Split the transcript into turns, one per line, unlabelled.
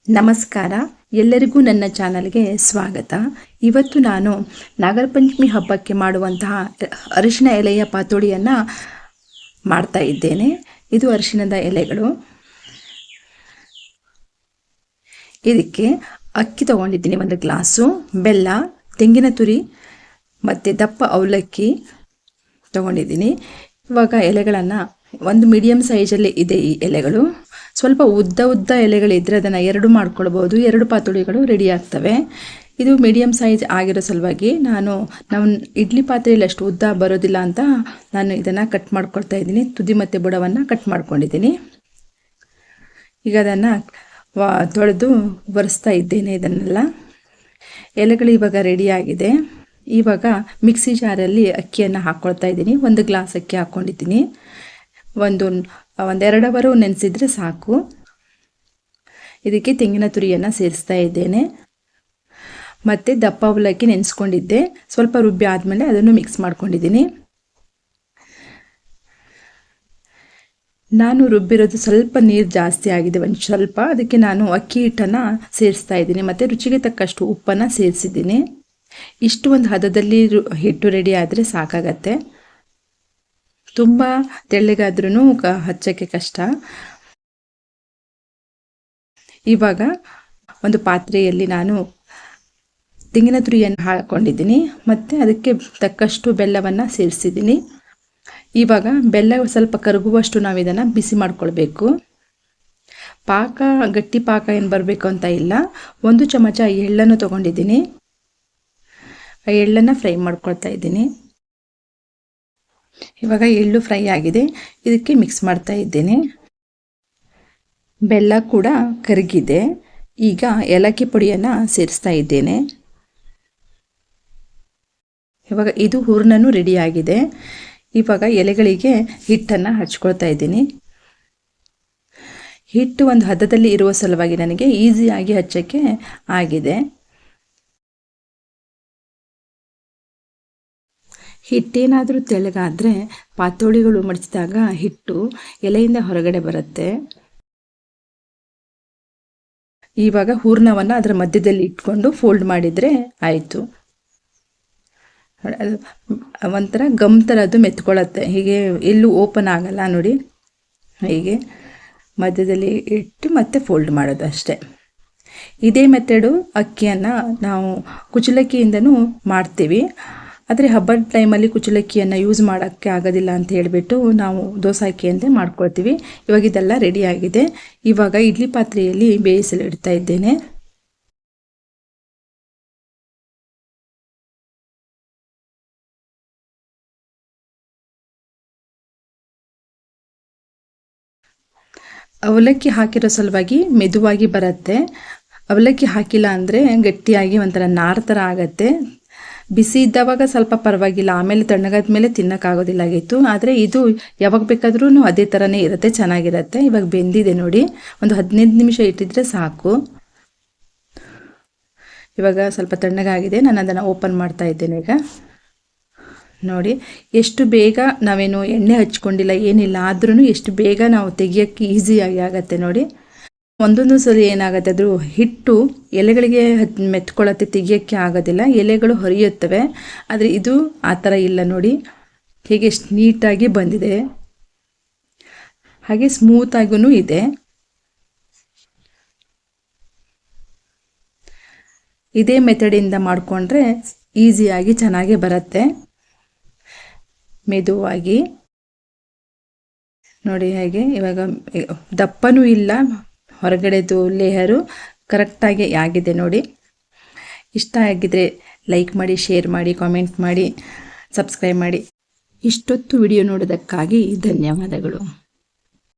ನಮಸ್ಕಾರ, ಎಲ್ಲರಿಗೂ ನನ್ನ ಚಾನಲ್ಗೆ ಸ್ವಾಗತ. ಇವತ್ತು ನಾನು ನಾಗರ ಪಂಚಮಿ ಹಬ್ಬಕ್ಕೆ ಮಾಡುವಂತಹ ಅರಿಶಿನ ಎಲೆಯ ಪಾತೋಡಿಯನ್ನು ಮಾಡ್ತಾ ಇದ್ದೇನೆ. ಇದು ಅರಿಶಿನದ ಎಲೆಗಳು. ಇದಕ್ಕೆ ಅಕ್ಕಿ ತಗೊಂಡಿದ್ದೀನಿ, 1 ಗ್ಲಾಸು, ಬೆಲ್ಲ, ತೆಂಗಿನ ತುರಿ ಮತ್ತು ದಪ್ಪ ಅವಲಕ್ಕಿ ತಗೊಂಡಿದ್ದೀನಿ. ಇವಾಗ ಎಲೆಗಳನ್ನು ಒಂದು ಮೀಡಿಯಮ್ ಸೈಜಲ್ಲಿ ಇದೆ. ಈ ಎಲೆಗಳು ಸ್ವಲ್ಪ ಉದ್ದ ಎಲೆಗಳಿದ್ದರೆ ಅದನ್ನು 2 ಮಾಡ್ಕೊಳ್ಬೋದು. 2 ಪಾತೋಡಿಗಳು ರೆಡಿ ಆಗ್ತವೆ. ಇದು ಮೀಡಿಯಮ್ ಸೈಜ್ ಆಗಿರೋ ಸಲುವಾಗಿ ನಮ್ಮ ಇಡ್ಲಿ ಪಾತ್ರೆಯಲ್ಲಿ ಅಷ್ಟು ಉದ್ದ ಬರೋದಿಲ್ಲ ಅಂತ ನಾನು ಇದನ್ನು ಕಟ್ ಮಾಡ್ಕೊಳ್ತಾ ಇದ್ದೀನಿ. ತುದಿ ಮತ್ತು ಬುಡವನ್ನು ಕಟ್ ಮಾಡ್ಕೊಂಡಿದ್ದೀನಿ. ಈಗ ಅದನ್ನು ತೊಳೆದು ಒರೆಸ್ತಾ ಇದ್ದೇನೆ. ಇದನ್ನೆಲ್ಲ ಎಲೆಗಳು ಇವಾಗ ರೆಡಿಯಾಗಿದೆ. ಇವಾಗ ಮಿಕ್ಸಿ ಜಾರಲ್ಲಿ ಅಕ್ಕಿಯನ್ನು ಹಾಕ್ಕೊಳ್ತಾ ಇದ್ದೀನಿ. 1 ಗ್ಲಾಸ್ ಅಕ್ಕಿ ಹಾಕ್ಕೊಂಡಿದ್ದೀನಿ. ಒಂದು 2 ಅವರು ನೆನೆಸಿದರೆ ಸಾಕು. ಇದಕ್ಕೆ ತೆಂಗಿನ ತುರಿಯನ್ನು ಸೇರಿಸ್ತಾ ಇದ್ದೇನೆ. ಮತ್ತು ದಪ್ಪ ಅವಲಕ್ಕಿ ನೆನೆಸ್ಕೊಂಡಿದ್ದೆ, ಸ್ವಲ್ಪ ರುಬ್ಬಿ ಆದಮೇಲೆ ಅದನ್ನು ಮಿಕ್ಸ್ ಮಾಡ್ಕೊಂಡಿದ್ದೀನಿ. ನಾನು ರುಬ್ಬಿರೋದು ಸ್ವಲ್ಪ ನೀರು ಜಾಸ್ತಿ ಆಗಿದೆ, ಒಂದು ಸ್ವಲ್ಪ. ಅದಕ್ಕೆ ನಾನು ಅಕ್ಕಿ ಹಿಟ್ಟನ್ನು ಸೇರಿಸ್ತಾ ಇದ್ದೀನಿ ಮತ್ತು ರುಚಿಗೆ ತಕ್ಕಷ್ಟು ಉಪ್ಪನ್ನು ಸೇರಿಸಿದ್ದೀನಿ. ಇಷ್ಟು ಒಂದು ಹದದಲ್ಲಿ ಹಿಟ್ಟು ರೆಡಿ ಆದರೆ ಸಾಕಾಗತ್ತೆ. ತುಂಬ ತೆಳ್ಳಗಾದ್ರೂ ಹಚ್ಚೋಕ್ಕೆ ಕಷ್ಟ. ಇವಾಗ ಒಂದು ಪಾತ್ರೆಯಲ್ಲಿ ನಾನು ತೆಂಗಿನ ತುರಿಯನ್ನು ಹಾಕೊಂಡಿದ್ದೀನಿ ಮತ್ತು ಅದಕ್ಕೆ ತಕ್ಕಷ್ಟು ಬೆಲ್ಲವನ್ನು ಸೇರಿಸಿದ್ದೀನಿ. ಇವಾಗ ಬೆಲ್ಲ ಸ್ವಲ್ಪ ಕರಗುವಷ್ಟು ನಾವು ಇದನ್ನು ಬಿಸಿ ಮಾಡ್ಕೊಳ್ಬೇಕು. ಪಾಕ ಗಟ್ಟಿ ಪಾಕ ಏನು ಬರಬೇಕು ಅಂತ ಇಲ್ಲ. 1 ಚಮಚ ಎಳ್ಳನ್ನು ತೊಗೊಂಡಿದ್ದೀನಿ. ಆ ಎಳ್ಳನ್ನು ಫ್ರೈ ಮಾಡ್ಕೊಳ್ತಾ ಇದ್ದೀನಿ. ಇವಾಗ ಎಳ್ಳು ಫ್ರೈ ಆಗಿದೆ. ಇದಕ್ಕೆ ಮಿಕ್ಸ್ ಮಾಡ್ತಾ ಇದ್ದೇನೆ. ಬೆಲ್ಲ ಕೂಡ ಕರಗಿದೆ. ಈಗ ಏಲಕ್ಕಿ ಪುಡಿಯನ್ನು ಸೇರಿಸ್ತಾ ಇದ್ದೇನೆ. ಇವಾಗ ಇದು ಹೂರ್ಣನೂ ರೆಡಿಯಾಗಿದೆ. ಇವಾಗ ಎಲೆಗಳಿಗೆ ಹಿಟ್ಟನ್ನು ಹಚ್ಕೊಳ್ತಾ ಇದ್ದೀನಿ. ಹಿಟ್ಟು ಒಂದು ಹದದಲ್ಲಿ ಇರುವ ಸಲುವಾಗಿ ನನಗೆ ಈಸಿಯಾಗಿ ಹಚ್ಚೋಕ್ಕೆ ಆಗಿದೆ. ಹಿಟ್ಟೇನಾದರೂ ತೆಳ್ಳಗಾದರೆ ಪಾತೋಡಿಗಳು ಮಡಿಸಿದಾಗ ಹಿಟ್ಟು ಎಲೆಯಿಂದ ಹೊರಗಡೆ ಬರುತ್ತೆ. ಇವಾಗ ಹೂರ್ಣವನ್ನು ಅದರ ಮಧ್ಯದಲ್ಲಿ ಇಟ್ಕೊಂಡು ಫೋಲ್ಡ್ ಮಾಡಿದರೆ ಆಯಿತು. ಒಂಥರ ಗಮ್ ಥರದ್ದು ಮೆತ್ಕೊಳ್ಳುತ್ತೆ. ಹೀಗೆ ಎಲ್ಲೂ ಓಪನ್ ಆಗಲ್ಲ ನೋಡಿ. ಹೀಗೆ ಮಧ್ಯದಲ್ಲಿ ಇಟ್ಟು ಮತ್ತೆ ಫೋಲ್ಡ್ ಮಾಡೋದು ಅಷ್ಟೇ. ಇದೇ ಮೆಥಡು ಅಕ್ಕಿಯನ್ನು ನಾವು ಕುಚ್ಚಲಕ್ಕಿಯಿಂದನೂ ಮಾಡ್ತೀವಿ. ಆದರೆ ಹಬ್ಬದ ಟೈಮಲ್ಲಿ ಕುಚ್ಚಲಕ್ಕಿಯನ್ನು ಯೂಸ್ ಮಾಡೋಕ್ಕೆ ಆಗೋದಿಲ್ಲ ಅಂತ ಹೇಳಿಬಿಟ್ಟು ನಾವು ದೋಸೆ ಅಕ್ಕಿಯಂತೆ ಮಾಡ್ಕೊಳ್ತೀವಿ. ಇವಾಗ ಇದೆಲ್ಲ ರೆಡಿಯಾಗಿದೆ. ಇವಾಗ ಇಡ್ಲಿ ಪಾತ್ರೆಯಲ್ಲಿ ಬೇಯಿಸಲು ಇಡ್ತಾ ಇದ್ದೇನೆ. ಅವಲಕ್ಕಿ ಹಾಕಿರೋ ಸಲುವಾಗಿ ಮೆದುವಾಗಿ ಬರುತ್ತೆ. ಅವಲಕ್ಕಿ ಹಾಕಿಲ್ಲ ಅಂದರೆ ಗಟ್ಟಿಯಾಗಿ ಒಂಥರ ನಾರು ಥರ ಆಗತ್ತೆ. ಬಿಸಿ ಇದ್ದವಾಗ ಸ್ವಲ್ಪ ಪರವಾಗಿಲ್ಲ, ಆಮೇಲೆ ತಣ್ಣಗಾದ ಮೇಲೆ ತಿನ್ನೋಕ್ಕಾಗೋದಿಲ್ಲ ಆಗಿತ್ತು. ಆದರೆ ಇದು ಯಾವಾಗ ಬೇಕಾದ್ರೂ ಅದೇ ಥರನೇ ಇರುತ್ತೆ, ಚೆನ್ನಾಗಿರುತ್ತೆ. ಇವಾಗ ಬೆಂದಿದೆ ನೋಡಿ. ಒಂದು 15 ನಿಮಿಷ ಇಟ್ಟಿದ್ರೆ ಸಾಕು. ಇವಾಗ ಸ್ವಲ್ಪ ತಣ್ಣಗಾಗಿದೆ. ನಾನು ಅದನ್ನು ಓಪನ್ ಮಾಡ್ತಾ ಇದ್ದೇನೆ. ಈಗ ನೋಡಿ ಎಷ್ಟು ಬೇಗ, ನಾವೇನು ಎಣ್ಣೆ ಹಚ್ಕೊಂಡಿಲ್ಲ ಏನಿಲ್ಲ, ಆದ್ರೂ ಎಷ್ಟು ಬೇಗ ನಾವು ತೆಗಿಯೋಕ್ಕೆ ಈಸಿಯಾಗಿ ಆಗುತ್ತೆ ನೋಡಿ. ಒಂದೊಂದು ಸಲ ಏನಾಗುತ್ತೆ, ಅದ್ರ ಹಿಟ್ಟು ಎಲೆಗಳಿಗೆ ಮೆತ್ಕೊಳ್ಳುತ್ತೆ, ತೆಗಿಯೋಕ್ಕೆ ಆಗೋದಿಲ್ಲ, ಎಲೆಗಳು ಹರಿಯುತ್ತವೆ. ಆದರೆ ಇದು ಆ ಥರ ಇಲ್ಲ ನೋಡಿ. ಹೇಗೆ ಎಷ್ಟು ನೀಟಾಗಿ ಬಂದಿದೆ, ಹಾಗೆ ಸ್ಮೂತಾಗೂ ಇದೆ. ಇದೇ ಮೆಥಡಿಂದ ಮಾಡಿಕೊಂಡ್ರೆ ಈಸಿಯಾಗಿ ಚೆನ್ನಾಗೇ ಬರುತ್ತೆ, ಮೆದುವಾಗಿ ನೋಡಿ. ಹೇಗೆ ಇವಾಗ ದಪ್ಪನೂ ಇಲ್ಲ, ಹೊರಗಡೆದು ಲೇಯರು ಕರೆಕ್ಟಾಗಿ ಆಗಿದೆ ನೋಡಿ. ಇಷ್ಟ ಆಗಿದ್ರೆ ಲೈಕ್ ಮಾಡಿ, ಶೇರ್ ಮಾಡಿ, ಕಾಮೆಂಟ್ ಮಾಡಿ, ಸಬ್ಸ್ಕ್ರೈಬ್ ಮಾಡಿ. ಇಷ್ಟೊತ್ತು ವಿಡಿಯೋ ನೋಡೋದಕ್ಕಾಗಿ ಧನ್ಯವಾದಗಳು.